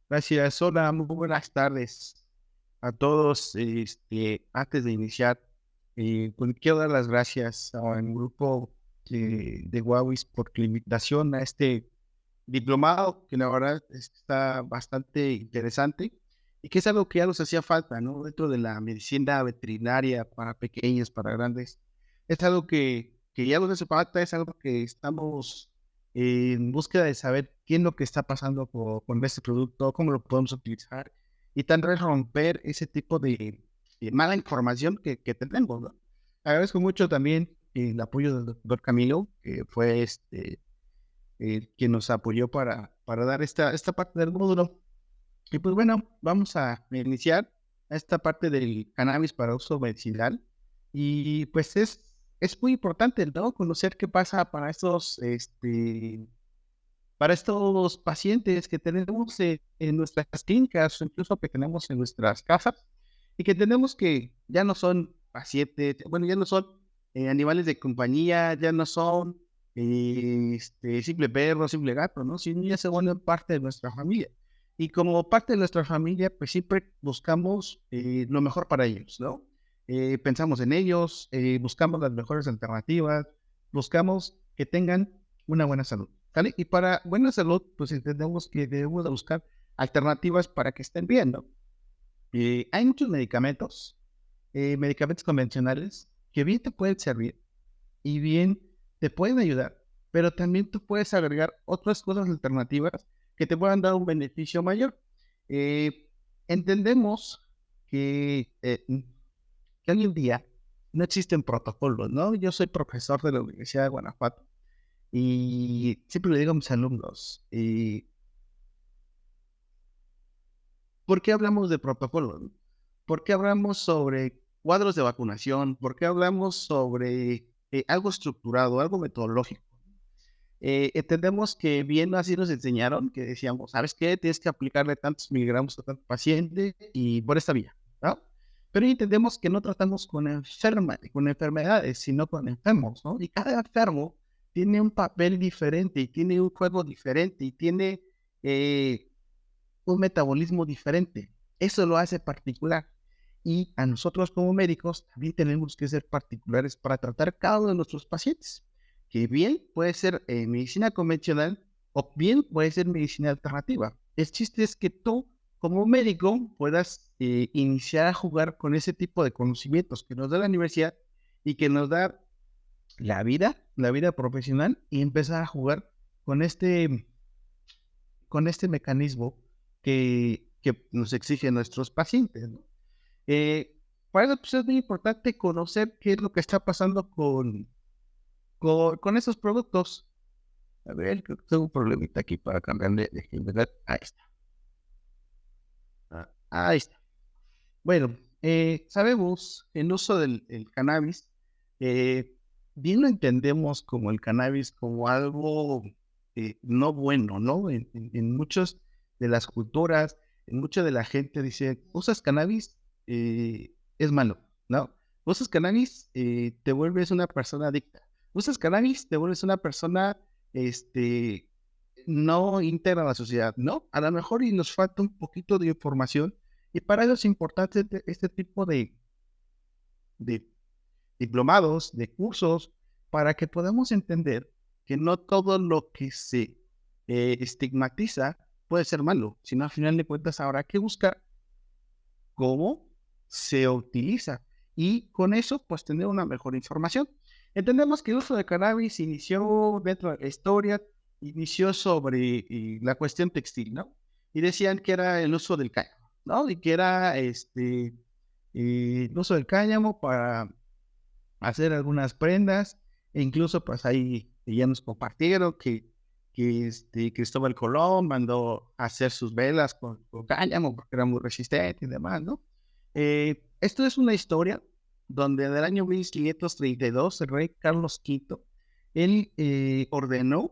Gracias, hola, muy buenas tardes a todos. Antes de iniciar, pues quiero dar las gracias al grupo de Huawei por la invitación a este diplomado, que la verdad está bastante interesante y que es algo que ya nos hacía falta, ¿no? Dentro de la medicina veterinaria para pequeños, para grandes. Es algo que ya nos hace falta, es algo que estamos en búsqueda de saber qué es lo que está pasando con este producto, cómo lo podemos utilizar y también romper ese tipo de mala información que tenemos, ¿no? Agradezco mucho también el apoyo del doctor Camilo, que fue quien nos apoyó para dar esta parte del módulo. Y pues bueno, vamos a iniciar esta parte del cannabis para uso medicinal. Y pues es muy importante, ¿no? Conocer qué pasa para estos pacientes que tenemos en nuestras clínicas o incluso que tenemos en nuestras casas y que tenemos que ya no son pacientes, bueno, ya no son animales de compañía, ya no son simple perro, simple gato, ¿no? Sino ya se vuelven parte de nuestra familia. Y como parte de nuestra familia, pues siempre buscamos lo mejor para ellos, ¿no? Pensamos en ellos, buscamos las mejores alternativas, buscamos que tengan una buena salud. ¿Sale? Y para buena salud, pues entendemos que debemos de buscar alternativas para que estén bien, ¿no? Hay muchos medicamentos convencionales, que bien te pueden servir y bien te pueden ayudar, pero también tú puedes agregar otras cosas alternativas que te puedan dar un beneficio mayor. Entendemos que hoy en día no existen protocolos, ¿no? Yo soy profesor de la Universidad de Guanajuato y siempre le digo a mis alumnos, ¿por qué hablamos de protocolos? ¿Por qué hablamos sobre cuadros de vacunación? ¿Por qué hablamos sobre algo estructurado, algo metodológico? Entendemos que bien así nos enseñaron, que decíamos, ¿sabes qué? Tienes que aplicarle tantos miligramos a tanto paciente y por esta vía, ¿no? Pero entendemos que no tratamos con enfermedades, sino con enfermos, ¿no? Y cada enfermo tiene un papel diferente y tiene un juego diferente y tiene eh, un metabolismo diferente. Eso lo hace particular. Y a nosotros como médicos también tenemos que ser particulares para tratar cada uno de nuestros pacientes, que bien puede ser medicina convencional o bien puede ser medicina alternativa. El chiste es que tú como médico puedas iniciar a jugar con ese tipo de conocimientos que nos da la universidad y que nos da la vida profesional y empezar a jugar con este mecanismo que nos exigen nuestros pacientes, ¿no? Para eso pues, es muy importante conocer qué es lo que está pasando con esos productos. A ver, creo que tengo un problemita aquí para cambiarle de generalidad. Ahí está. Ahí está. Bueno, sabemos el uso del el cannabis, bien lo entendemos como el cannabis como algo no bueno, ¿no? En muchas de las culturas, en mucha de la gente dice, usas cannabis, es malo, ¿no? Usas cannabis, te vuelves una persona adicta. Usas cannabis, te vuelves una persona, este, no íntegra a la sociedad, ¿no? A lo mejor y nos falta un poquito de información y para eso es importante este tipo de diplomados, de cursos, para que podamos entender que no todo lo que se estigmatiza puede ser malo, sino al final de cuentas habrá que buscar cómo se utiliza y con eso pues tener una mejor información. Entendemos que el uso de cannabis inició dentro de la historia, inició sobre la cuestión textil, ¿no? Y decían que era el uso del cáñamo, ¿no? Y que era el uso del cáñamo para hacer algunas prendas, e incluso pues ahí ya nos compartieron que Cristóbal Colón mandó a hacer sus velas con cáñamo porque era muy resistente y demás, ¿no? Esto es una historia donde en el año 1532 el rey Carlos V, él ordenó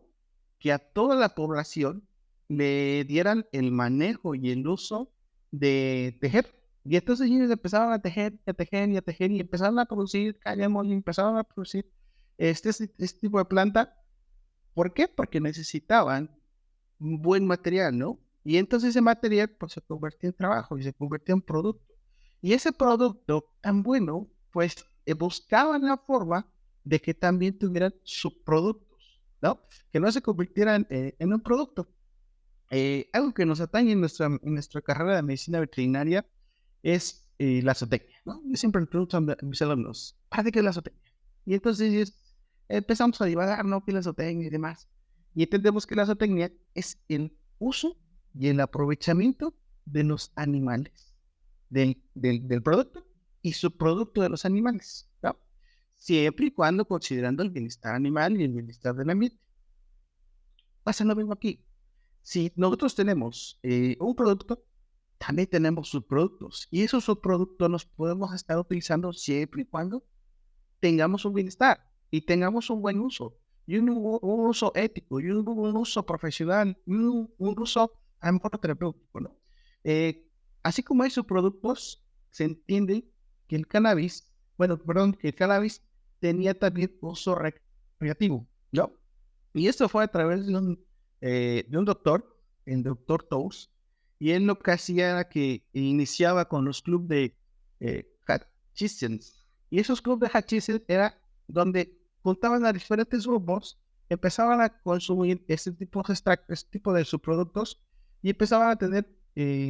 que a toda la población le dieran el manejo y el uso de tejer. Y entonces ellos empezaron a tejer, y a tejer, y a tejer, y empezaron a producir cáñamo, y empezaron a producir este tipo de planta. ¿Por qué? Porque necesitaban un buen material, ¿no? Y entonces ese material pues se convertía en trabajo y se convertía en producto. Y ese producto tan bueno, pues buscaban la forma de que también tuvieran subproductos, ¿no? Que no se convirtieran en un producto. Algo que nos atañe en nuestra carrera de medicina veterinaria es la zootecnia, ¿no? Yo siempre le pregunto a mis alumnos, ¿para qué es la zootecnia? Y entonces empezamos a divagar, ¿no? ¿Qué es la zootecnia y demás? Y entendemos que la zootecnia es el uso y el aprovechamiento de los animales, del producto y subproducto de los animales, ¿no? Siempre y cuando considerando el bienestar animal y el bienestar del ambiente. Pasa lo mismo aquí. Si nosotros tenemos un producto, también tenemos subproductos. Y esos subproductos los podemos estar utilizando siempre y cuando tengamos un bienestar y tengamos un buen uso. Y un uso ético, y un uso profesional, y un uso a lo mejor terapéutico, ¿no? Así como hay subproductos, se entiende que el cannabis, bueno, perdón, que el cannabis tenía también uso recreativo, ¿no? Y esto fue a través de un doctor, el doctor Tous, y él lo que hacía era que iniciaba con los clubes de Hutchins. Y esos clubes de Hutchins era donde juntaban a diferentes grupos, empezaban a consumir este tipo de subproductos y empezaban a tener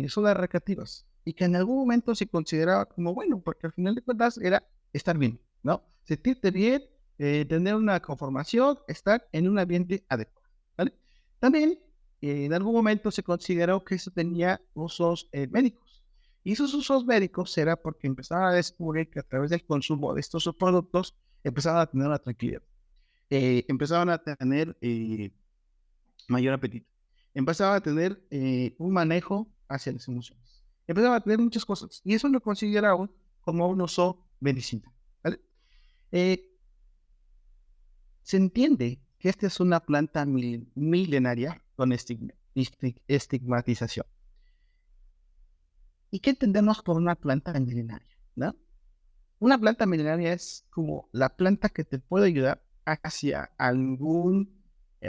zonas recreativas. Y que en algún momento se consideraba como bueno, porque al final de cuentas era estar bien, ¿no? Sentirte bien, tener una conformación, estar en un ambiente adecuado, ¿vale? También en algún momento se consideró que eso tenía usos médicos. Y esos usos médicos era porque empezaban a descubrir que a través del consumo de estos productos empezaban a tener una tranquilidad, empezaban a tener mayor apetito, empezaban a tener un manejo hacia las emociones, empezaban a tener muchas cosas. Y eso lo consideraban como un uso medicinal, ¿vale? Eh, Se entiende que esta es una planta milenaria con estigmatización. ¿Y qué entendemos por una planta milenaria? ¿No? Una planta milenaria es como la planta que te puede ayudar hacia algún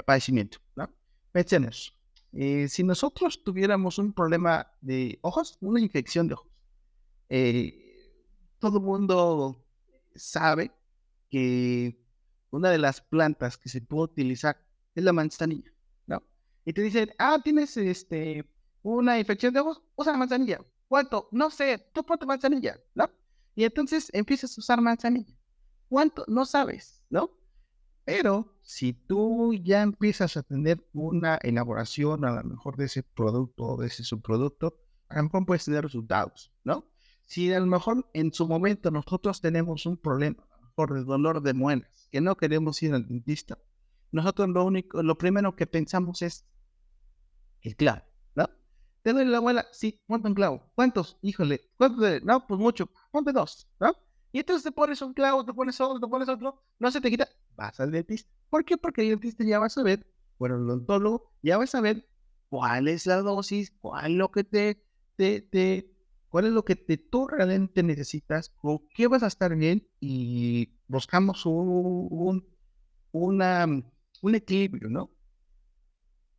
padecimiento, ¿no? Pensemos, si nosotros tuviéramos un problema de ojos, una infección de ojos, eh, todo el mundo sabe que una de las plantas que se puede utilizar es la manzanilla, ¿no? Y te dicen, tienes una infección de ojos, usa manzanilla. ¿Cuánto? No sé, tú ponte manzanilla, ¿no? Y entonces empiezas a usar manzanilla. ¿Cuánto? No sabes, ¿no? Pero si tú ya empiezas a tener una elaboración a lo mejor de ese producto o de ese subproducto, a lo mejor puedes tener resultados, ¿no? Si a lo mejor en su momento nosotros tenemos un problema, a lo mejor de dolor de muelas, que no queremos ir al dentista, nosotros lo primero que pensamos es el clavo, ¿no? ¿Te duele la muela? Sí, ponte un clavo. ¿Cuántos? Híjole, ¿cuántos? No, pues mucho, ponte dos, ¿no? Y entonces te pones un clavo, te pones otro, no se te quita, vas al dentista. ¿Por qué? Porque el dentista ya va a saber, bueno, el odontólogo ya va a saber cuál es la dosis, cuál es lo que cuál es lo que tú realmente necesitas, con qué vas a estar bien y buscamos una, un equilibrio, ¿no?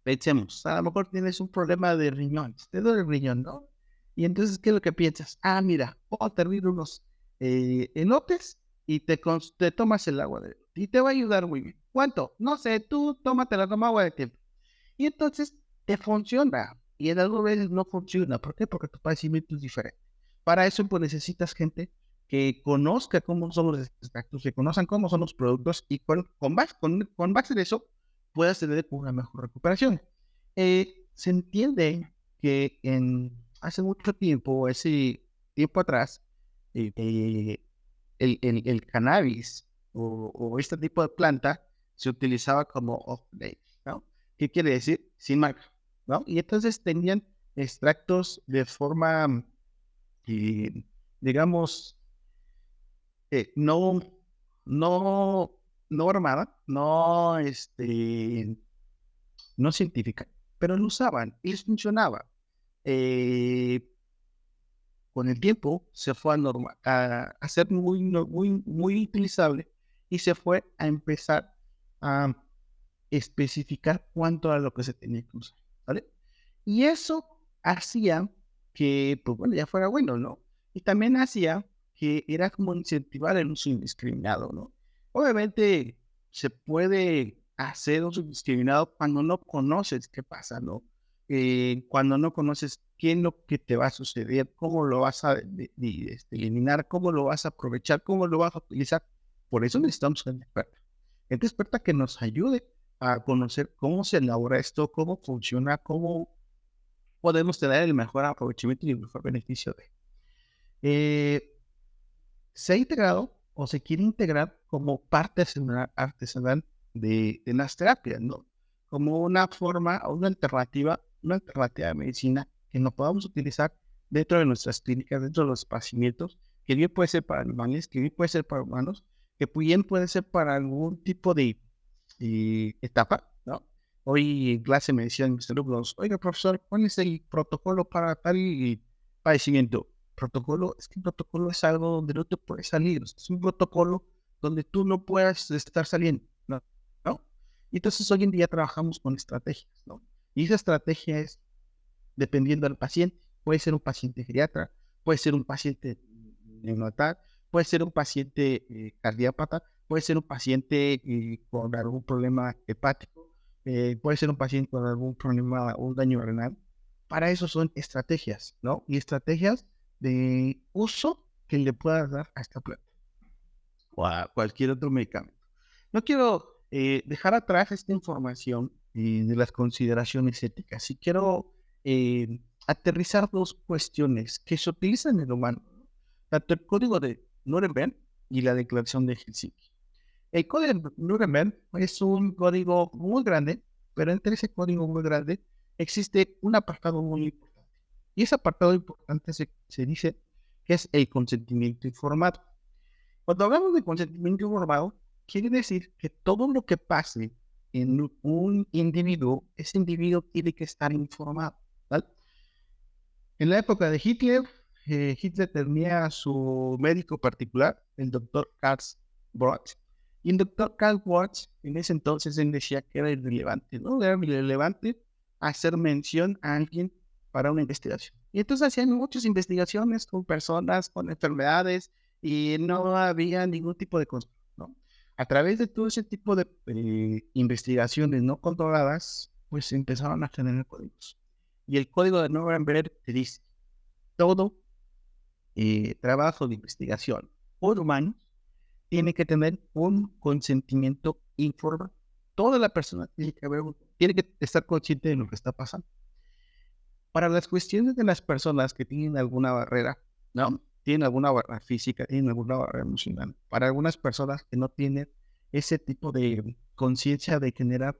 Pensemos, a lo mejor tienes un problema de riñones, te duele el riñón, ¿no? Y entonces, ¿qué es lo que piensas? Mira, puedo servir unos elotes y te tomas el agua de elote y te va a ayudar muy bien. ¿Cuánto? No sé, tú tómate la toma agua de tiempo. Y entonces te funciona y en algunas veces no funciona. ¿Por qué? Porque tu padecimiento es diferente. Para eso pues necesitas gente que conozca cómo son los extractos, que conozcan cómo son los productos y con base en eso puedas tener una mejor recuperación. Se entiende que hace mucho tiempo, ese tiempo atrás, el cannabis o este tipo de planta se utilizaba como off-label, ¿no? ¿Qué quiere decir? Sin marca, ¿no? Y entonces tenían extractos de forma, eh, digamos, no, no, no armada, no, no científica, pero lo usaban y les funcionaba. Eh, con el tiempo se fue a ser muy utilizable y se fue a empezar a especificar cuánto era lo que se tenía que usar, ¿vale? Y eso hacía que, pues bueno, ya fuera bueno, ¿no? Y también hacía que era como incentivar el uso indiscriminado, ¿no? Obviamente se puede hacer uso indiscriminado cuando no conoces qué pasa, ¿no? Cuando no conoces qué es lo que te va a suceder, cómo lo vas a eliminar, cómo lo vas a aprovechar, cómo lo vas a utilizar. Por eso necesitamos gente experta que nos ayude a conocer cómo se elabora esto, cómo funciona, cómo podemos tener el mejor aprovechamiento y el mejor beneficio de. Eh, Se ha integrado o se quiere integrar como parte artesanal de las terapias, ¿no? Como una forma o una alternativa de medicina que no podamos utilizar dentro de nuestras clínicas, dentro de los pacientes, que bien puede ser para animales, que bien puede ser para humanos, que bien puede ser para algún tipo de etapa, ¿no? Hoy en clase me decían mis alumnos, oiga, profesor, ¿cuál es el protocolo para tal padecimiento? Protocolo, es que el protocolo es algo donde no te puedes salir, es un protocolo donde tú no puedes estar saliendo, ¿no? ¿No? Y entonces hoy en día trabajamos con estrategias, ¿no? Y esa estrategia es dependiendo del paciente, puede ser un paciente geriatra, puede ser un paciente neonatal, puede ser un paciente cardiópata, puede ser un paciente con algún problema hepático, puede ser un paciente con algún problema, un daño renal. Para eso son estrategias, ¿no? Y estrategias de uso que le puedas dar a esta planta o a cualquier otro medicamento. No quiero dejar atrás esta información de las consideraciones éticas y quiero aterrizar dos cuestiones que se utilizan en el humano, tanto el código de Nuremberg y la declaración de Helsinki. El código de Nuremberg es un código muy grande, pero entre ese código muy grande existe un apartado muy importante. Y ese apartado importante se dice que es el consentimiento informado. Cuando hablamos de consentimiento informado, quiere decir que todo lo que pase en un individuo, ese individuo tiene que estar informado, ¿vale? En la época de Hitler, Hitler tenía su médico particular, el doctor Karl Barth, y el doctor Karl Barth en ese entonces él decía que era irrelevante, ¿no? Era irrelevante hacer mención a alguien para una investigación. Y entonces hacían muchas investigaciones con personas, con enfermedades, y no había ningún tipo de control, ¿no? A través de todo ese tipo de investigaciones no controladas, pues empezaron a generar códigos. Y el código de Nuremberg te dice, todo trabajo de investigación por humanos tiene que tener un consentimiento informado. Toda la persona tiene que estar consciente de lo que está pasando. Para las cuestiones de las personas que tienen alguna barrera, ¿no? Tienen alguna barrera física, tienen alguna barrera emocional. Para algunas personas que no tienen ese tipo de conciencia de generar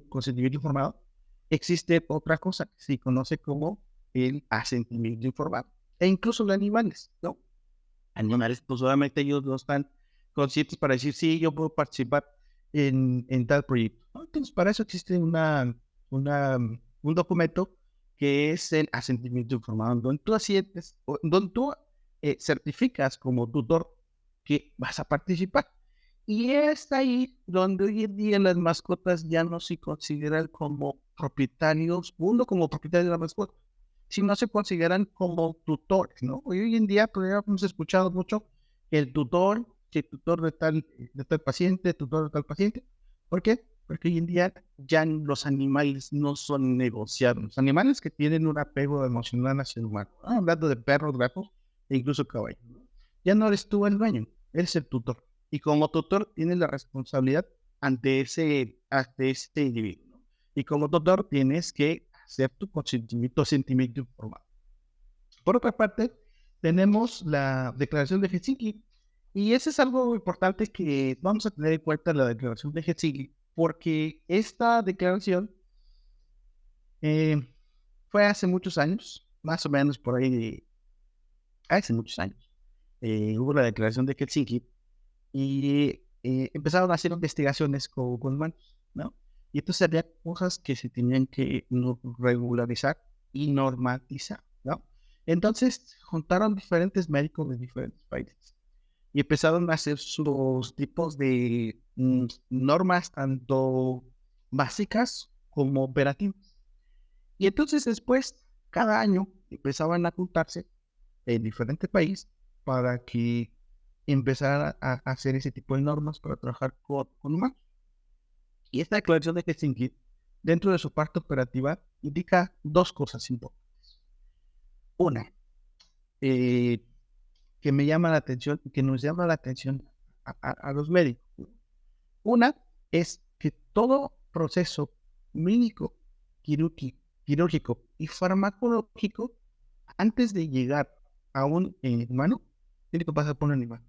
consentimiento informado, existe otra cosa que se conoce como el asentimiento informado. E incluso los animales, ¿no? Animales, pues obviamente ellos no están conscientes para decir, sí, yo puedo participar en tal proyecto, ¿no? Entonces, para eso existe un documento que es el asentimiento informado, donde tú asientes, donde tú certificas como tutor que vas a participar. Y es ahí donde hoy en día las mascotas ya no se consideran como propietarios, uno como propietario de la mascota, sino se consideran como tutores, ¿no? Hoy en día pues, hemos escuchado mucho el tutor, que tutor de tal paciente, tutor de tal paciente. ¿Por qué? Porque hoy en día ya los animales no son negociables. Los animales que tienen un apego emocional hacia el humano, ¿no? Hablando de perros, gatos e incluso caballos, ¿no? Ya no eres tú el dueño, eres el tutor. Y como tutor tienes la responsabilidad ante ese individuo, ¿no? Y como tutor tienes que hacer tu sentimiento informado. Por otra parte, tenemos la declaración de Helsinki. Y eso es algo importante que vamos a tener en cuenta la declaración de Helsinki, porque esta declaración eh, fue hace muchos años, más o menos por ahí, hace muchos años. Hubo la declaración de Helsinki y empezaron a hacer investigaciones con humanos, ¿no? Y entonces había cosas que se tenían que regularizar y normatizar, ¿no? Entonces juntaron diferentes médicos de diferentes países y empezaron a hacer sus tipos de normas tanto básicas como operativas. Y entonces después, cada año, empezaban a juntarse en diferente país para que empezaran a hacer ese tipo de normas para trabajar con humanos. Y esta declaración de Helsinki, dentro de su parte operativa, indica dos cosas importantes. Una, eh, que me llama la atención, que nos llama la atención a los médicos. Una es que todo proceso médico, quirúrgico y farmacológico, antes de llegar a un humano, tiene que pasar por un animal.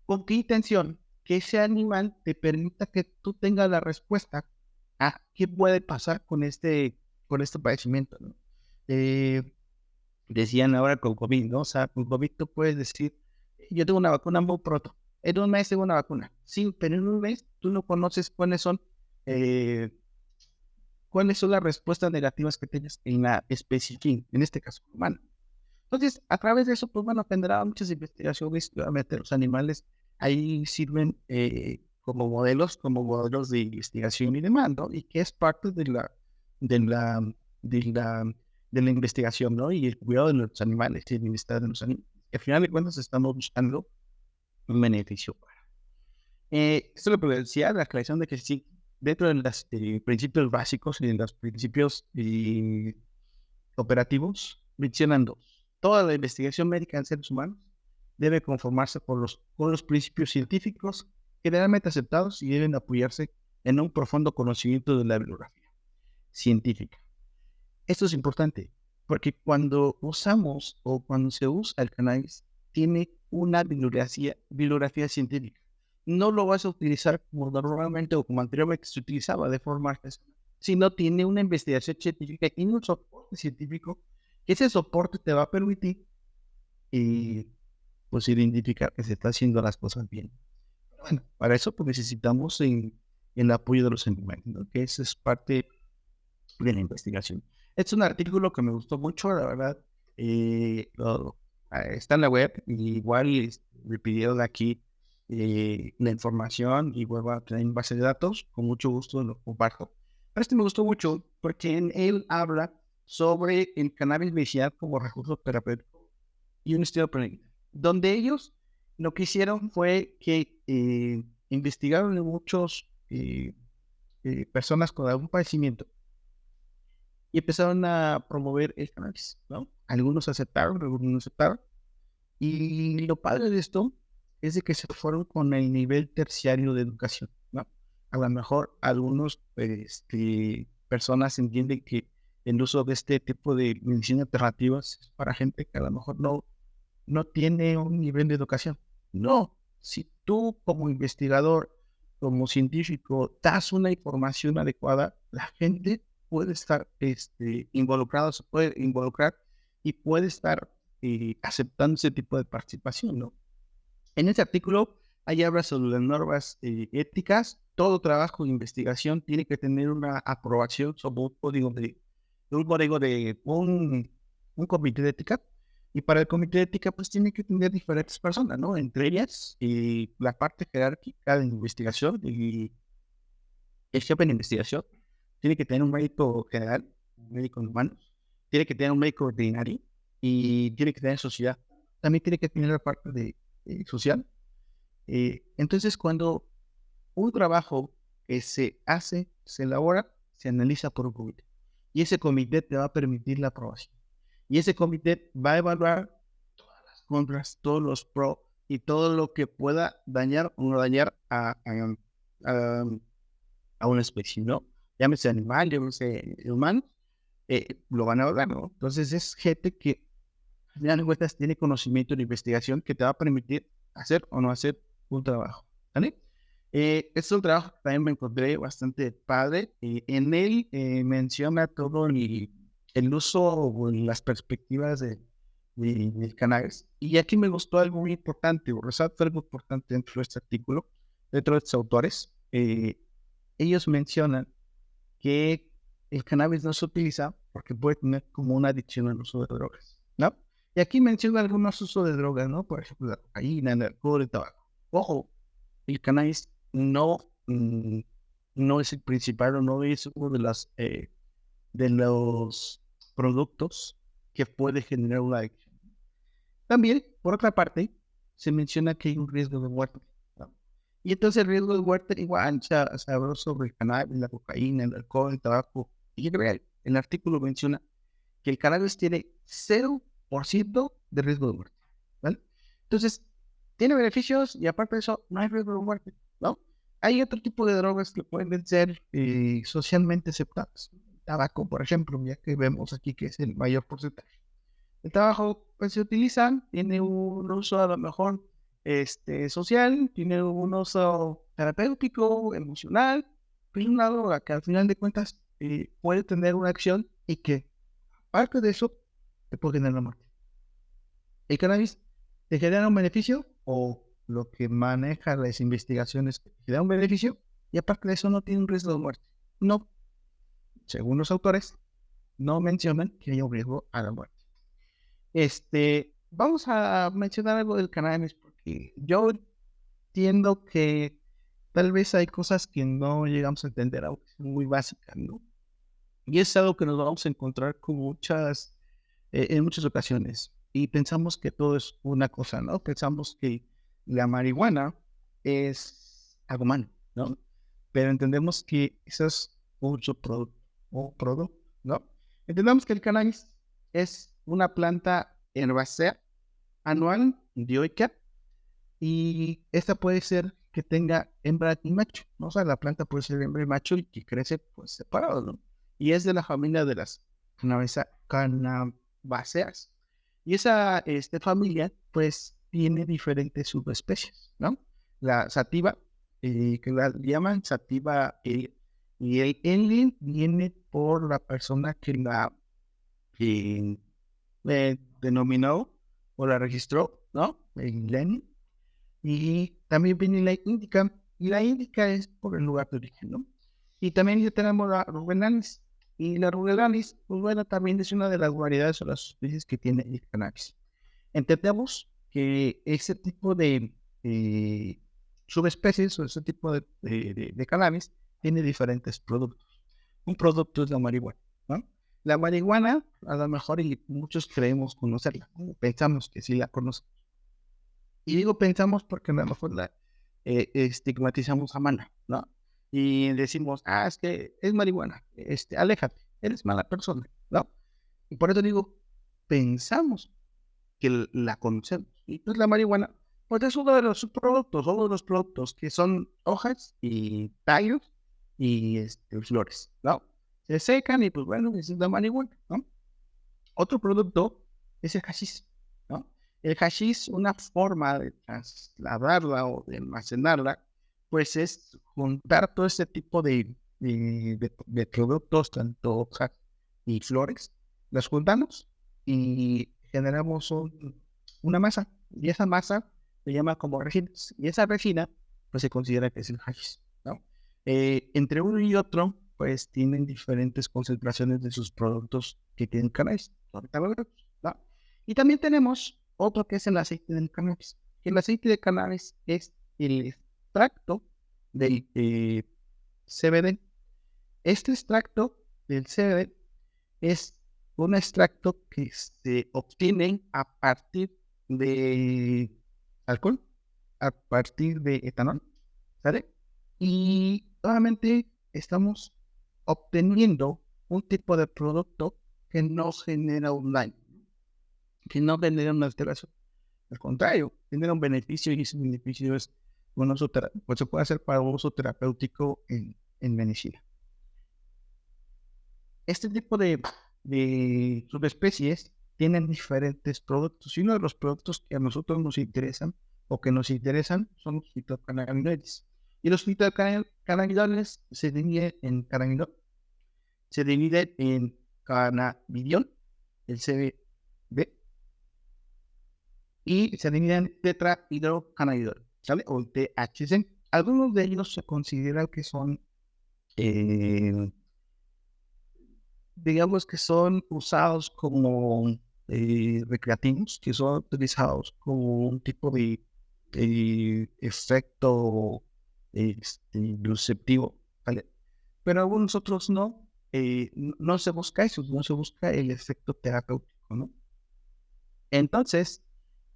¿Con qué intención? Que ese animal te permita que tú tengas la respuesta a qué puede pasar con este padecimiento, ¿no? Eh, Decían ahora con COVID, ¿no? O sea, con COVID tú puedes decir, yo tengo una vacuna muy pronto, en un mes tengo una vacuna. Sí, pero en un mes tú no conoces eh, cuáles son las respuestas negativas que tienes en la especie, en este caso, humana. Entonces, a través de eso, pues bueno, tendrá muchas investigaciones, obviamente los animales ahí sirven como modelos de investigación y demás, ¿no? Y que es parte de la, de la, de la investigación, ¿no? Y el cuidado de los animales y el bienestar de los animales. Al final de cuentas, estamos buscando un beneficio para. Esto es lo que decía, la aclaración de que sí, dentro de los principios básicos y de los principios operativos, mencionan dos. Toda la investigación médica en seres humanos debe conformarse con los principios científicos generalmente aceptados y deben apoyarse en un profundo conocimiento de la bibliografía científica. Esto es importante porque cuando usamos o cuando se usa el cannabis, tiene una bibliografía científica. No lo vas a utilizar como normalmente o como anteriormente se utilizaba de forma artesanal, sino tiene una investigación científica y un soporte científico. Ese soporte te va a permitir pues identificar que se está haciendo las cosas bien. Bueno, para eso pues necesitamos el apoyo de los animales, ¿no? Que eso es parte de la investigación. Es un artículo que me gustó mucho, la verdad. Está en la web, y igual me pidieron aquí la información y vuelvo a tener en base de datos, con mucho gusto lo comparto. Pero este me gustó mucho porque en él habla sobre el cannabis medicinal como recurso terapéutico y un estilo preliminar, donde ellos lo que hicieron fue que investigaron en muchos personas con algún padecimiento y empezaron a promover el cannabis, ¿no? Algunos aceptaron, algunos no aceptaron. Y lo padre de esto es de que se fueron con el nivel terciario de educación, ¿no? A lo mejor algunos personas entienden que el uso de este tipo de medicina alternativas es para gente que a lo mejor no tiene un nivel de educación. No, si tú como investigador, como científico, das una información adecuada, la gente puede estar involucrado, se puede involucrar y puede estar aceptando ese tipo de participación, ¿no? En este artículo, ahí habla sobre las normas éticas. Todo trabajo de investigación tiene que tener una aprobación sobre un comité de ética. Y para el comité de ética, pues tiene que tener diferentes personas, ¿no? Entre ellas, la parte jerárquica de investigación y el jefe de investigación tiene que tener un médico general, un médico humano, tiene que tener un médico veterinario y tiene que tener sociedad. También tiene que tener la parte de social. Entonces, cuando un trabajo que se hace, se elabora, se analiza por un comité. Y ese comité te va a permitir la aprobación. Y ese comité va a evaluar todas las contras, todos los pros y todo lo que pueda dañar o no dañar a, a una especie, ¿no? Llámese animal, llámese humano, lo van a evaluar, ¿no? Entonces es gente que, al final de cuentas, tiene conocimiento de investigación que te va a permitir hacer o no hacer un trabajo, ¿vale? Es un trabajo que también me encontré bastante padre. En él menciona todo el uso o las perspectivas del cannabis. Y aquí me gustó algo muy importante, o resalto algo importante dentro de este artículo, dentro de estos autores. Ellos mencionan que el cannabis no se utiliza porque puede tener como una adicción al uso de drogas, ¿no? Y aquí menciona algunos usos de drogas, ¿no? Por ejemplo, la cocaína, el alcohol, el tabaco. Ojo, el cannabis no es el principal o no es uno de las de los productos que puede generar una adicción. También, por otra parte, se menciona que hay un riesgo de muerte, ¿no? Y entonces el riesgo de muerte igual se habló sobre el cannabis, la cocaína, el alcohol, el tabaco. Y el artículo menciona que el cannabis tiene 0% de riesgo de muerte, ¿vale? Entonces, tiene beneficios y aparte de eso, no hay riesgo de muerte, ¿no? Hay otro tipo de drogas que pueden ser socialmente aceptadas. Tabaco, por ejemplo, ya que vemos aquí que es el mayor porcentaje. El tabaco, pues se utiliza, tiene un uso a lo mejor social, tiene un uso terapéutico, emocional, pero es una droga que al final de cuentas puede tener una acción y que, aparte de eso, te puede generar la muerte. ¿El cannabis te genera un beneficio o lo que maneja las investigaciones te da un beneficio y aparte de eso no tiene un riesgo de muerte? No, según los autores, no mencionan que haya un riesgo a la muerte. Vamos a mencionar algo del cannabis porque yo entiendo que tal vez hay cosas que no llegamos a entender, aunque son muy básicas, ¿no? Y es algo que nos vamos a encontrar con en muchas ocasiones. Y pensamos que todo es una cosa, ¿no? Pensamos que la marihuana es algo malo, ¿no? Pero entendemos que eso es un subproducto, ¿no? Entendamos que el cannabis es una planta herbácea anual, dioica, y esta puede ser que tenga hembra y macho, ¿no? O sea, la planta puede ser hembra y macho y que crece pues separado, ¿no? Y es de la familia de las cannabáceas. Y esa familia pues tiene diferentes subespecies, ¿no? La sativa, que la llaman sativa, y el Enlil viene por la persona que la eh, denominó o la registró, ¿no? En Lenin. Y también viene la índica, y la índica es por el lugar de origen, ¿no? Y también ya tenemos la rubenalis, y la rubenalis, pues bueno, también es una de las variedades o las especies que tiene el cannabis. Entendemos que ese tipo de subespecies o ese tipo de cannabis tiene diferentes productos. Un producto es la marihuana, ¿no? La marihuana, a lo mejor y muchos creemos conocerla, ¿no? Pensamos que sí la conocemos. Y digo pensamos porque a lo mejor la estigmatizamos a mala, ¿no? Y decimos, es que es marihuana, aléjate, eres mala persona, ¿no? Y por eso digo, pensamos que la conocemos. Y pues la marihuana, pues es uno de los subproductos, uno de los productos que son hojas y tallos y flores, ¿no? Se secan y pues bueno, esa es la marihuana, ¿no? Otro producto es el hashish, ¿no? El hashish, una forma de trasladarla o de almacenarla, pues es juntar todo este tipo de productos, tanto hojas y flores, las juntamos y generamos una masa. Y esa masa se llama como resinas. Y esa resina, pues se considera que es el hashish, ¿no? Entre uno y otro, pues tienen diferentes concentraciones de sus productos que tienen cannabis. ¿No? Y también tenemos otro que es el aceite del cannabis. El aceite de cannabis es el extracto del CBD. Este extracto del CBD es un extracto que se obtiene a partir de alcohol, a partir de etanol, ¿sale? Y obviamente estamos obteniendo un tipo de producto que no genera un daño, que no genera una alteración. Al contrario, genera un beneficio y ese beneficio es pues se puede hacer para uso terapéutico en medicina. Este tipo de subespecies tienen diferentes productos y uno de los productos que a nosotros nos interesan o que nos interesan son los fitocannabinoides. Y los fitocannabinoides se dividen en cannabidiol, el CBD, y se dividen en tetrahidrocannabinol, ¿sale? O el THC. Algunos de ellos se consideran que son eh, digamos que son usados como recreativos, que son utilizados como un tipo de efecto receptivo, ¿vale? Pero algunos otros no. no se busca eso, no se busca el efecto terapéutico, ¿no? Entonces,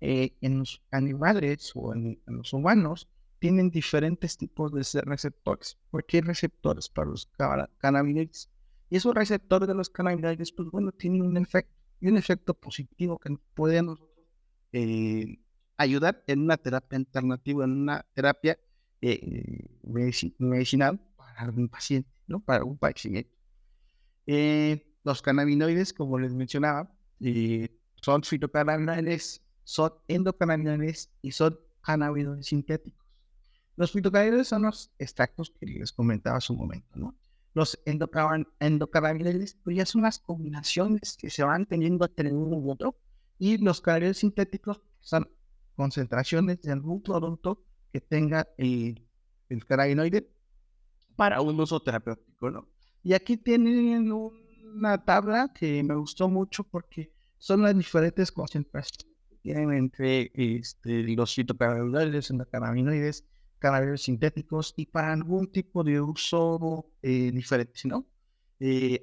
en los animales o en los humanos tienen diferentes tipos de receptores, porque hay receptores para los cannabinoides. Y esos receptores de los cannabinoides, pues bueno, tienen un efecto positivo que nos puede a nosotros eh, ayudar en una terapia alternativa, en una terapia medicinal para un paciente, ¿no? Para un paciente. Los cannabinoides, como les mencionaba, son fitocannabinoides, son endocannabinoides y son cannabinoides sintéticos. Los fitocannabinoides son los extractos que les comentaba hace un momento, ¿no? Los endocannabinoides pues ya son las combinaciones que se van teniendo entre uno u otro, y los cannabinoides sintéticos son concentraciones de algún producto que tenga el cannabinoide para un uso terapéutico, ¿no? Y aquí tienen una tabla que me gustó mucho porque son las diferentes concentraciones que tienen entre los fitocannabinoides, endocannabinoides, cannabinoides sintéticos y para algún tipo de uso diferente, ¿no?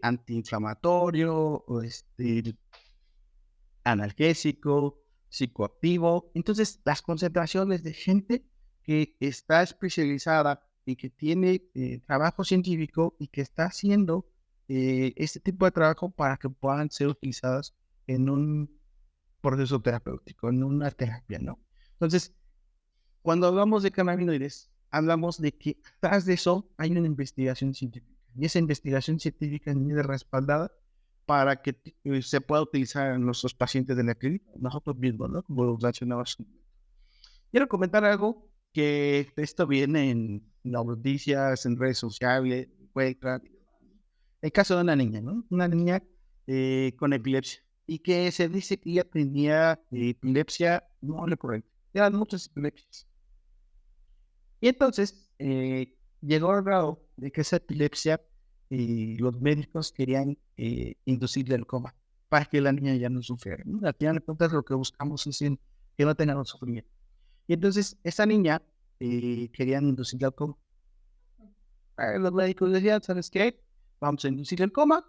Antiinflamatorio, o analgésico, psicoactivo. Entonces, las concentraciones de gente que está especializada y que tiene trabajo científico y que está haciendo este tipo de trabajo para que puedan ser utilizadas en un proceso terapéutico, en una terapia, ¿no? Entonces, cuando hablamos de cannabinoides, hablamos de que atrás de eso hay una investigación científica. Y esa investigación científica viene respaldada para que se pueda utilizar en nuestros pacientes de la clínica, nosotros mismos, ¿no? Como lo mencionabas. Quiero comentar algo que esto viene en las noticias, en redes sociales, encuentran. El caso de una niña, ¿no? Una niña con epilepsia y que se dice que ella tenía epilepsia no recurrente. Eran muchas epilepsias. Y entonces llegó al grado de que esa epilepsia los médicos querían inducirle el coma para que la niña ya no sufriera, ¿no? Al final de cuentas lo que buscamos es que no tengan sufrimiento. Y entonces esa niña querían inducirle al coma. Los médicos decían, ¿sabes qué? Vamos a inducirle el coma.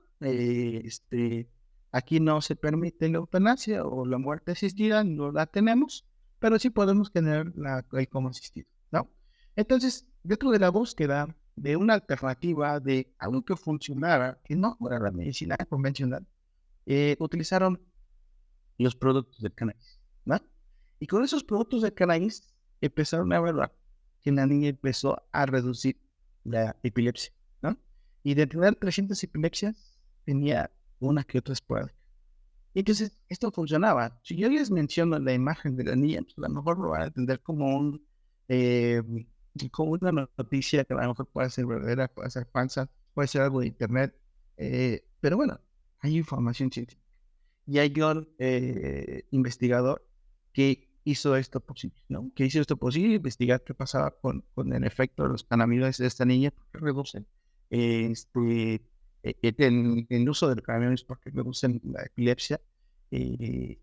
Aquí no se permite la eutanasia o la muerte asistida, no la tenemos, pero sí podemos tener el coma asistido, ¿no? Entonces, dentro de la búsqueda de una alternativa, de algo que funcionara, que no fuera la medicina convencional, utilizaron los productos del cannabis, ¿no? Y con esos productos del cannabis empezaron a ver que la niña empezó a reducir la epilepsia, ¿no? Y de tener 300 epilepsias, tenía una que otra esporádica. Y entonces esto funcionaba. Si yo les menciono la imagen de la niña, pues a lo mejor lo van a entender eh, como una noticia que a lo mejor puede ser verdadera, puede ser falsa, puede ser algo de internet, pero bueno, hay información científica. Y hay un investigador que hizo esto posible, ¿no? Que hizo esto posible, investigar qué pasaba con el efecto de los cannabinoides de esta niña, porque reducen el uso del cannabinoides, porque reducen la epilepsia. eh,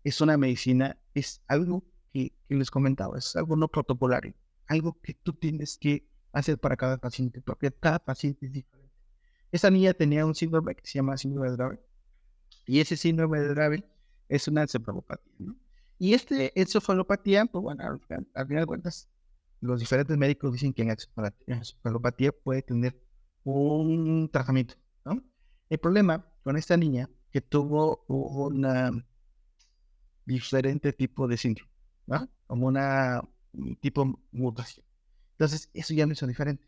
es una medicina, es algo que les comentaba, es algo no protocolario, algo que tú tienes que hacer para cada paciente, porque cada paciente es diferente. Esta niña tenía un síndrome que se llama síndrome de Dravet, y ese síndrome de Dravet es una encefalopatía, ¿no? Y encefalopatía, pues bueno, al final de cuentas, los diferentes médicos dicen que la encefalopatía puede tener un tratamiento, ¿no? El problema con esta niña que tuvo un diferente tipo de síndrome, ¿no? Como un tipo mutación. Entonces, eso ya lo hizo diferente.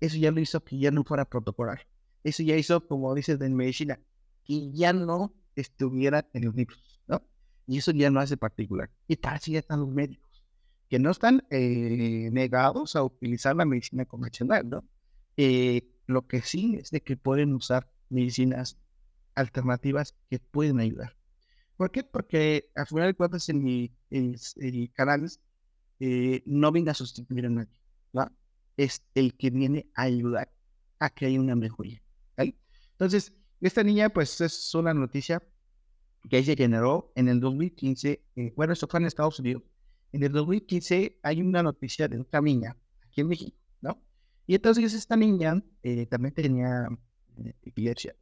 Eso ya lo hizo que ya no fuera protocolar. Eso ya hizo, como dices en medicina, que ya no estuviera en los libros, ¿no? Y eso ya no hace particular. Y para eso ya están los médicos, que no están negados a utilizar la medicina convencional, ¿no? Lo que sí es de que pueden usar medicinas alternativas que pueden ayudar. ¿Por qué? Porque al final de cuentas el cannabis no viene a sustituir a nadie, ¿no? Es el que viene a ayudar a que haya una mejoría, ¿vale? Entonces, esta niña, pues es una noticia que se generó en el 2015, bueno, esto fue en Estados Unidos. En el 2015 hay una noticia de otra niña aquí en México, ¿no? Y entonces esta niña también tenía epilepsia.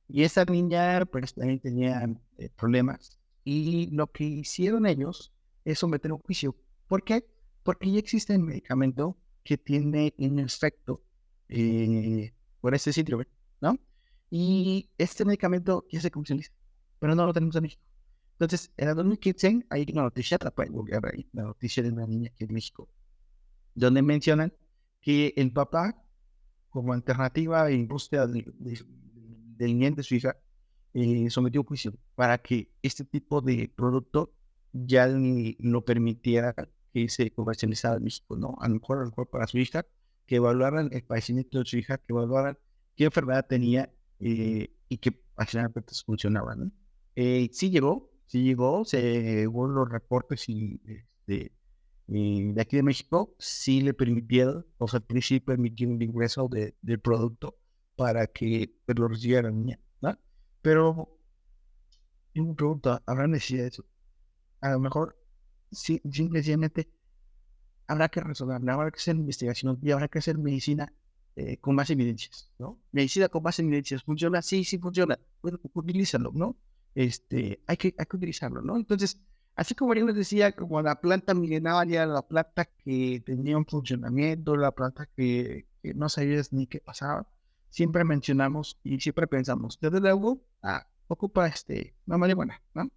Y esa niña pues también tenía problemas. Y lo que hicieron ellos es someter un juicio. ¿Por qué? Porque ya existe un medicamento que tiene un efecto por este síndrome, ¿no? Y este medicamento ya se comercializa, pero no lo tenemos en México. Entonces, en el 2015 hay una noticia, la pueden googlear ahí, la noticia de una niña aquí en México, donde mencionan que el papá, como alternativa en búsqueda del bien de su hija, sometió un juicio para que este tipo de producto ya ni lo permitiera que se comercializara en México, ¿no? A lo mejor para su hija, que evaluaran el padecimiento de su hija, que evaluaran qué enfermedad tenía y que al final pues, funcionaba, ¿no? Sí llegó, según los reportes y de aquí de México, sí le permitieron, o sea, sí permitieron el ingreso del producto para que pues, lo recibiera la niña, ¿no? Pero yo me pregunto, ¿habrá necesidad de eso? A lo mejor, sí, simplemente habrá que resolver, habrá que hacer investigación y habrá que hacer medicina con más evidencias, ¿no? Medicina con más evidencias, ¿funciona? Sí, sí funciona. Bueno, utilízalo, ¿no? Hay que utilizarlo, ¿no? Entonces, así como yo les decía, como la planta milenaria, la planta que tenía un funcionamiento, la planta que no sabías ni qué pasaba, siempre mencionamos y siempre pensamos, desde luego, ocupa una marihuana, ¿no?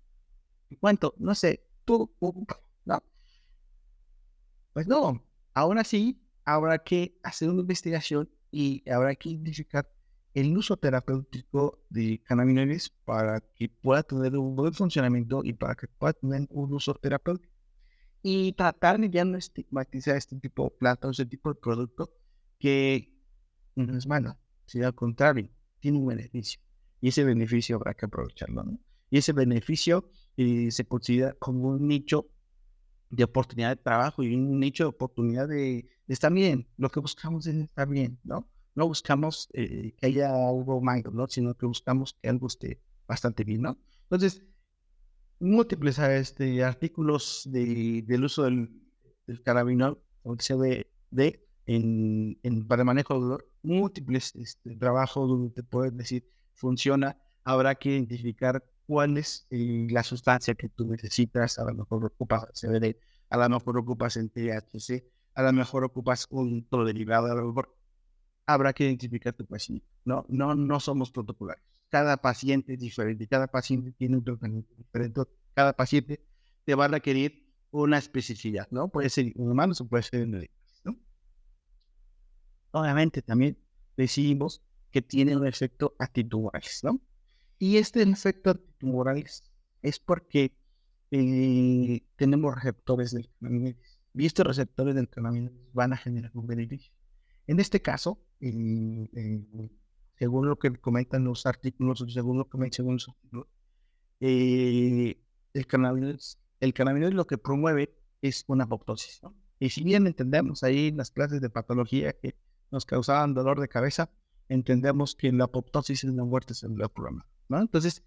¿Cuánto? No sé, tú, ¿no? Pues no, aún así habrá que hacer una investigación y habrá que identificar el uso terapéutico de cannabinoides para que pueda tener un buen funcionamiento y para que pueda tener un uso terapéutico. Y tratar de ya no estigmatizar este tipo de planta o este tipo de producto que no es malo, sino al contrario, tiene un beneficio. Y ese beneficio habrá que aprovecharlo, ¿no? Y ese beneficio se considera como un nicho de oportunidad de trabajo y un nicho de oportunidad de estar bien. Lo que buscamos es estar bien, ¿no? No buscamos que haya algo malo, ¿no? Sino que buscamos que algo esté bastante bien, ¿no? Entonces, múltiples artículos del uso del cannabinol o el CBD para el manejo de dolor, múltiples trabajos donde te pueden decir funciona, habrá que identificar cuál es la sustancia que tú necesitas, a lo mejor ocupas CBD, a lo mejor ocupas el THC, a lo mejor ocupas un otro derivado, a lo mejor habrá que identificar tu paciente. No somos protocolares. Cada paciente es diferente, cada paciente tiene un tratamiento diferente, cada paciente te va a requerir una especificidad, ¿no? Puede ser en humanos o puede ser en animales, ¿no? Obviamente también decimos que tiene un efecto antitumorales, ¿no? Y este efecto antitumorales es porque tenemos receptores del cannabinoides y estos receptores del cannabinoides van a generar un beneficio. En este caso, según lo que comentan los artículos, según lo que mencionan los artículos, eh, el cannabinoide lo que promueve es una apoptosis, ¿no? Y si bien entendemos ahí en las clases de patología que nos causaban dolor de cabeza, entendemos que la apoptosis es una muerte celular programada, ¿no? Entonces,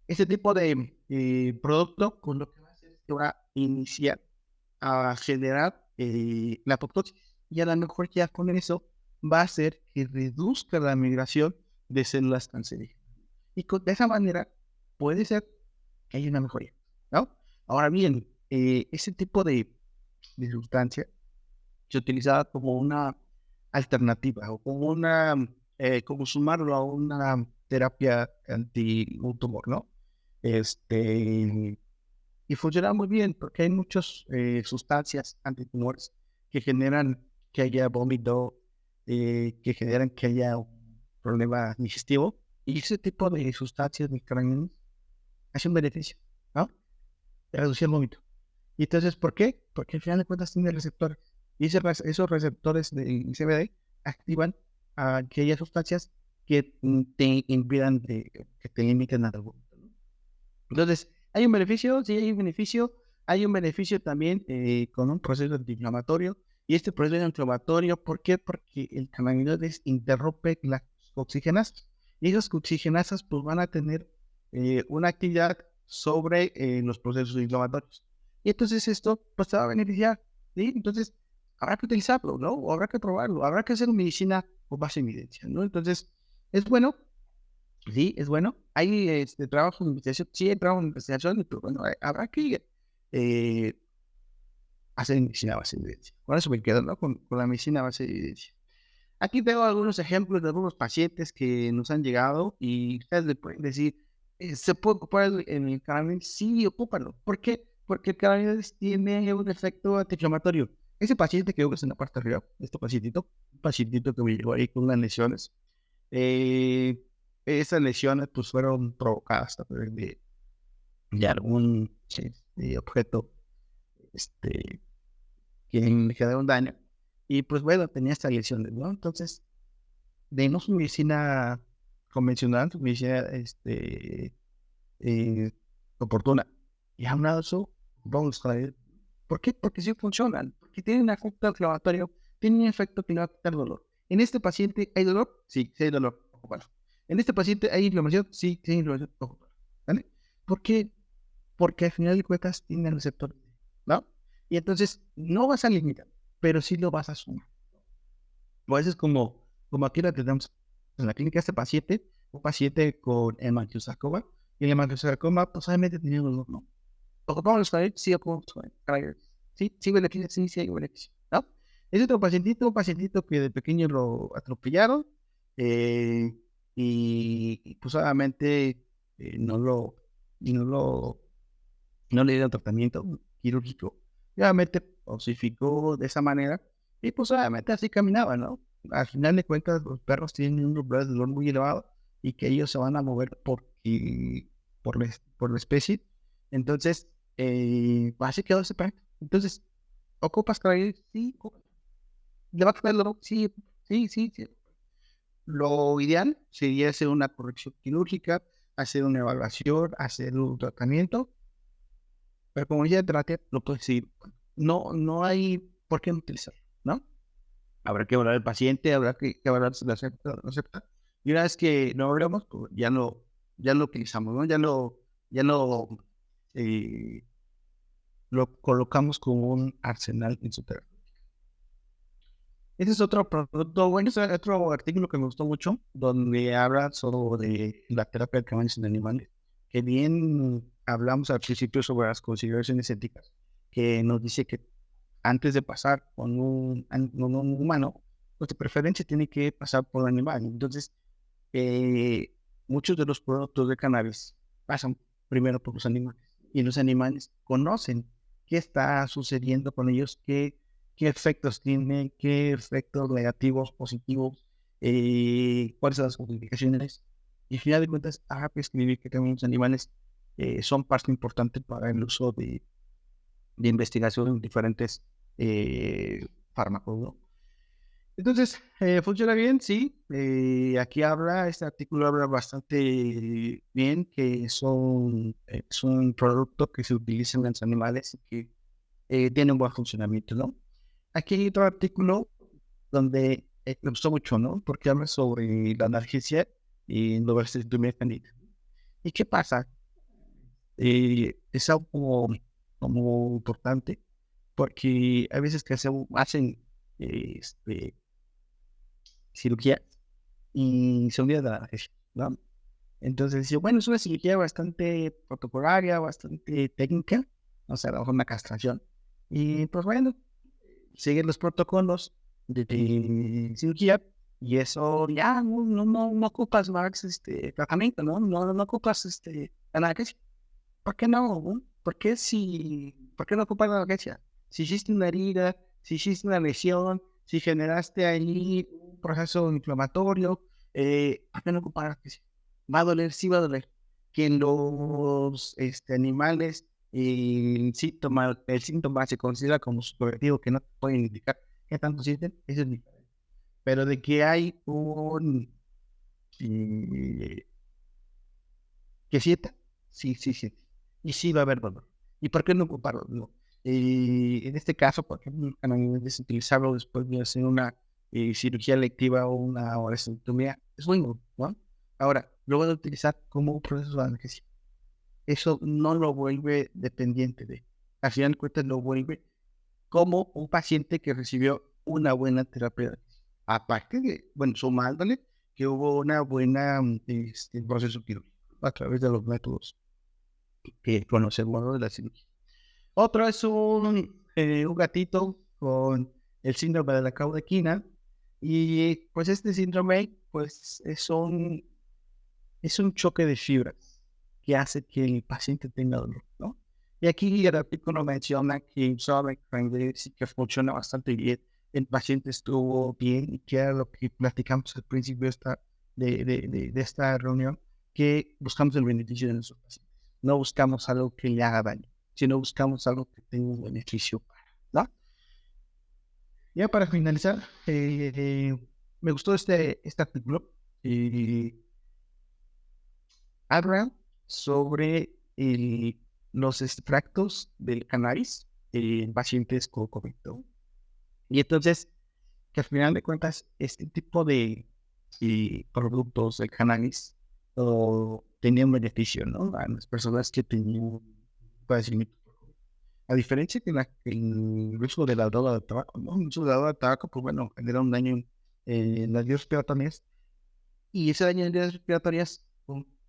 este tipo de producto con lo que va a hacer es que va a iniciar a generar la apoptosis. Y a lo mejor ya con eso va a hacer que reduzca la migración de células cancerígenas. Y de esa manera puede ser que haya una mejoría, ¿no? Ahora bien, ese tipo de sustancia se utilizaba como una alternativa o como sumarlo a una terapia anti un tumor, ¿no? Y funciona muy bien porque hay muchas sustancias antitumores que generan que haya vómito, que generan que haya un problema digestivo. Y ese tipo de sustancias microorganismos hace un beneficio, ¿no? Reducir el vómito. Y entonces, ¿por qué? Porque al final de cuentas tiene receptores. Y esos receptores del CBD activan a aquellas sustancias que te impidan, que te limiten al vómito, ¿no? Entonces, ¿hay un beneficio? Sí, hay un beneficio. Hay un beneficio también con un proceso antiinflamatorio. Y este proceso antiinflamatorio, ¿por qué? Porque el cannabinoides interrumpe las oxigenasas. Y esas oxigenasas pues van a tener una actividad sobre los procesos inflamatorios. Y entonces esto pues te va a beneficiar, ¿sí? Entonces, habrá que utilizarlo, ¿no? O habrá que probarlo. Habrá que hacer medicina con base en evidencia, ¿no? Entonces, ¿Es bueno? Sí, es bueno. Hay trabajo de investigación, sí hay trabajo de investigación, pero bueno, habrá que eh, hacer medicina a base de evidencia. Con eso me quedo, ¿no? Con la medicina a base de evidencia. Aquí tengo algunos ejemplos de algunos pacientes que nos han llegado y ustedes le pueden decir, ¿se puede ocupar en el cannabis? Sí, ocúpalo. ¿Por qué? Porque el cannabis tiene un efecto antiinflamatorio. Ese paciente que veo que es en la parte de arriba, este pacientito, un pacientito que me llegó ahí con unas lesiones, eh, esas lesiones pues fueron provocadas a través de algún objeto este, que le genera un daño. Y pues bueno, tenía estas lesiones, ¿no? Entonces, de no su medicina convencional, su medicina eh, oportuna. Y aún a eso, vamos a ver. ¿Por qué? Porque sí funcionan, porque tienen un efecto inflamatorio, tienen un efecto que no va a quitar dolor. ¿En este paciente hay dolor? Sí, sí hay dolor. Bueno, ¿en este paciente hay inflamación? Sí, sí hay inflamación. ¿Vale? ¿Por qué? Porque al final de cuentas tiene el receptor, ¿no? Y entonces no vas a limitar, pero sí lo vas a sumar. O a veces como aquí la tenemos en la clínica, este paciente, un paciente con hemangiosarcoma, y el hemangiosarcoma, pues obviamente tenía dolor, ¿no? Ocupamos los canales, sí, ocupamos los canales. Sí, sí, beneficio, sí, sí, hay beneficio, ¿no? Es otro pacientito, un pacientito que de pequeño lo atropellaron, eh, y pues obviamente no lo, no le dieron tratamiento quirúrgico. Y obviamente osificó de esa manera, y pues obviamente así caminaba, ¿no? Al final de cuentas, los perros tienen un umbral de dolor muy elevado y que ellos se van a mover por la especie. Entonces, así quedó ese perro. Entonces, ¿ocupas cabello? Sí, ocupas. ¿Le va a quitar el dolor? Sí, sí, sí, sí. Lo ideal sería hacer una corrección quirúrgica, hacer una evaluación, hacer un tratamiento, pero como ya terapia, lo puedes decir, no, no hay por qué no utilizarlo, ¿no? Habrá que evaluar al paciente, habrá que evaluar si lo acepta o no acepta. Y una vez que lo hablamos, pues ya lo utilizamos, ¿no? Ya eh, lo colocamos como un arsenal en su terapia. Ese es otro producto, bueno, es otro artículo que me gustó mucho, donde habla sobre la terapia de cabañas en animales, que bien hablamos al principio sobre las consideraciones éticas, que nos dice que antes de pasar con un humano, pues de preferencia tiene que pasar por un animal. Entonces, eh, muchos de los productos de cannabis pasan primero por los animales y los animales conocen qué está sucediendo con ellos, qué efectos tienen, qué efectos negativos, positivos, cuáles son las complicaciones. Y al final de cuentas, hay que escribir que también los animales son parte importante para el uso de investigación en diferentes fármacos, ¿no? Entonces, funciona bien, sí. Aquí este artículo habla bastante bien que es un producto que se utiliza en los animales y que tiene un buen funcionamiento, ¿no? Aquí hay otro artículo donde me gustó mucho, ¿no? Porque habla sobre la analgesia y la mecánica. ¿Y qué pasa? Es algo como importante porque hay veces que hacen cirugía y se olvida de la analgesia, ¿no? Entonces, yo, bueno, es una cirugía bastante protocolaria, bastante técnica, o sea, a lo mejor una castración. Y pues bueno, siguen los protocolos de cirugía y eso ya no ocupas más tratamiento, ¿no? No ocupas analgesia. ¿Por qué no? ¿Por qué no ocupas analgesia? Si hiciste una herida, si hiciste una lesión, si generaste ahí un proceso inflamatorio, ¿por qué no ocupar analgesia? Va a doler, sí va a doler. Que en los animales el síntoma se considera como subjetivo, que no pueden indicar qué tanto sienten, eso es diferente. Pero de que hay eh, que sienta, sí, sí, sí. Y sí va a haber dolor. ¿Y por qué no ocuparlo? No. En este caso, por ejemplo, es utilizarlo después de hacer una cirugía electiva o una oresectomía, es bueno, ¿no? Ahora, lo van a utilizar como un proceso de analgesia. Eso no lo vuelve dependiente de. Al final de cuentas, lo vuelve como un paciente que recibió una buena terapia. Aparte de, bueno, sumándole que hubo una buena proceso quirúrgico a través de los métodos que conocemos, ¿no?, de la cirugía. Otro es un gatito con el síndrome de la caudequina. Y pues este síndrome pues es un choque de fibras que hace que el paciente tenga dolor, ¿no? Y aquí el artículo menciona que sabe que funciona bastante bien. El paciente estuvo bien y que era lo que platicamos al principio de esta reunión, que buscamos el beneficio de nuestros pacientes. No buscamos algo que le haga daño, sino buscamos algo que tenga un beneficio para, ¿no? Ya para finalizar, me gustó este artículo. Habla sobre los extractos del cannabis en pacientes con COVID, ¿no? Y entonces, que al final de cuentas, este tipo de productos del cannabis tenían beneficio, ¿no?, a las personas que tenían padecimiento. A diferencia que el uso de la droga de tabaco, ¿no? El uso de la droga de tabaco, pues bueno, genera un daño en las vías respiratorias, y ese daño en vías respiratorias,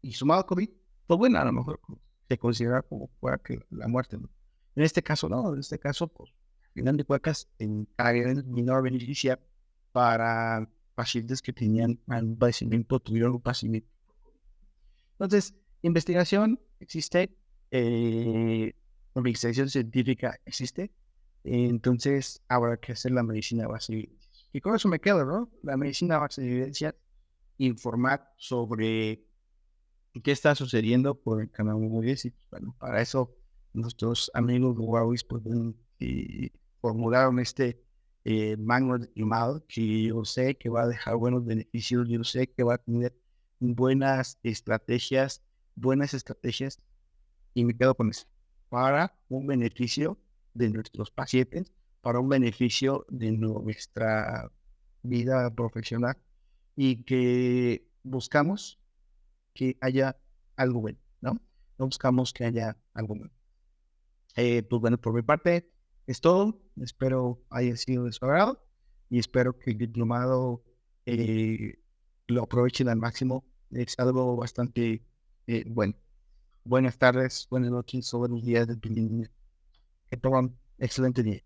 y sumado a COVID, pues bueno, a lo mejor se considera como fuera que la muerte, ¿no? En este caso, no, en este caso, pues, al final de cuentas, había menor beneficia para pacientes que tenían un padecimiento, tuvieron un padecimiento. Entonces, investigación existe, investigación científica existe, entonces habrá que hacer la medicina a base de evidencias. Y con eso me quedo, ¿no? La medicina a base de evidencias, informar sobre qué está sucediendo por el cannabinoides, y bueno, para eso nuestros amigos de Huawei pues, formularon manual diplomado, que yo sé que va a dejar buenos beneficios, yo sé que va a tener buenas estrategias, y me quedo con eso, para un beneficio de nuestros pacientes, para un beneficio de nuestra vida profesional, y que buscamos que haya algo bueno, ¿no? No buscamos que haya algo bueno. Pues bueno, por mi parte es todo. Espero haya sido de su agrado y espero que el diplomado lo aprovechen al máximo. Es algo bastante bueno. Buenas tardes, buenas noches o buenos días, dependiendo. Que tengan excelente día.